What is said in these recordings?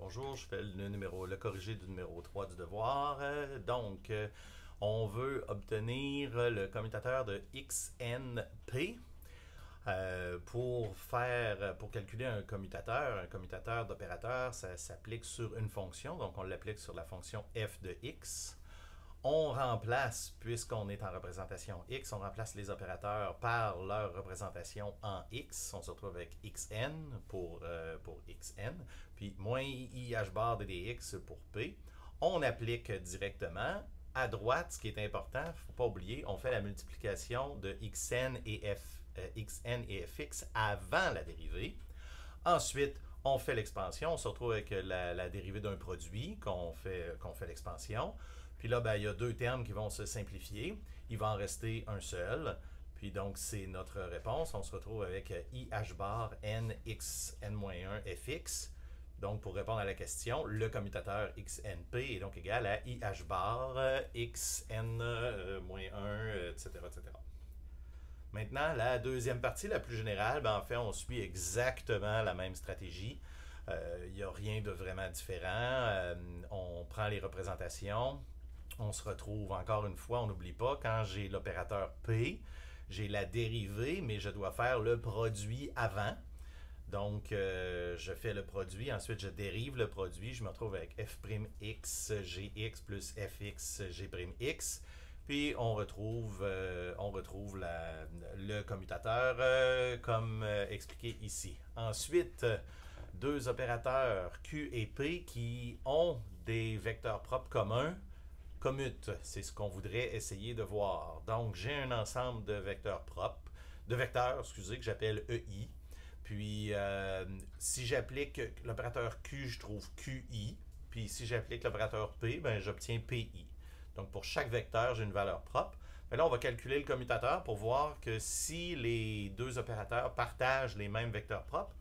Bonjour, je fais le corrigé du numéro 3 du devoir. On veut obtenir le commutateur de XNP. Pour calculer un commutateur d'opérateur, ça s'applique sur une fonction, donc on l'applique sur la fonction f de x. On remplace, puisqu'on est en représentation x, on remplace les opérateurs par leur représentation en x. On se retrouve avec xn pour xn, puis moins i h bar de dx pour p. On applique directement. À droite, ce qui est important, il ne faut pas oublier, on fait la multiplication de xn et fx avant la dérivée. Ensuite, on fait l'expansion, on se retrouve avec la dérivée d'un produit qu'on fait l'expansion. Puis là, il y a deux termes qui vont se simplifier. Il va en rester un seul. Puis donc, c'est notre réponse. On se retrouve avec i h bar n x n-1 fx. Donc, pour répondre à la question, le commutateur xnp est donc égal à i h bar x n-1, etc., etc. Maintenant, la deuxième partie, la plus générale, en fait, on suit exactement la même stratégie. Il n'y a rien de vraiment différent. On prend les représentations. On se retrouve encore une fois, on n'oublie pas, quand j'ai l'opérateur P, j'ai la dérivée, mais je dois faire le produit avant. Donc, je fais le produit, ensuite je dérive le produit, je me retrouve avec f'x gx plus fx g'x. Puis on retrouve le commutateur comme expliqué ici. Ensuite, deux opérateurs Q et P qui ont des vecteurs propres communs commutent. C'est ce qu'on voudrait essayer de voir. Donc, j'ai un ensemble de vecteurs propres, que j'appelle EI. Puis, si j'applique l'opérateur Q, je trouve QI. Puis, si j'applique l'opérateur P, j'obtiens PI. Donc, pour chaque vecteur, j'ai une valeur propre. Mais là, on va calculer le commutateur pour voir que si les deux opérateurs partagent les mêmes vecteurs propres,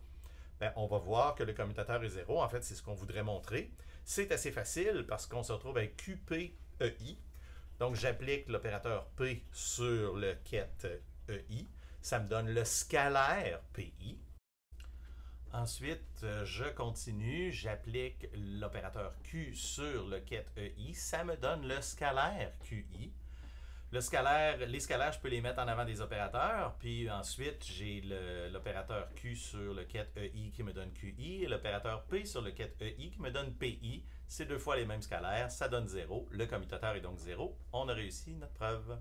on va voir que le commutateur est 0. En fait, c'est ce qu'on voudrait montrer. C'est assez facile parce qu'on se retrouve avec QP EI. Donc, j'applique l'opérateur P sur le ket EI. Ça me donne le scalaire PI. Ensuite, je continue. J'applique l'opérateur Q sur le ket EI. Ça me donne le scalaire QI. Les scalaires, je peux les mettre en avant des opérateurs. Puis ensuite, j'ai l'opérateur Q sur le ket EI qui me donne QI et l'opérateur P sur le ket EI qui me donne PI. C'est deux fois les mêmes scalaires, ça donne 0. Le commutateur est donc 0. On a réussi notre preuve.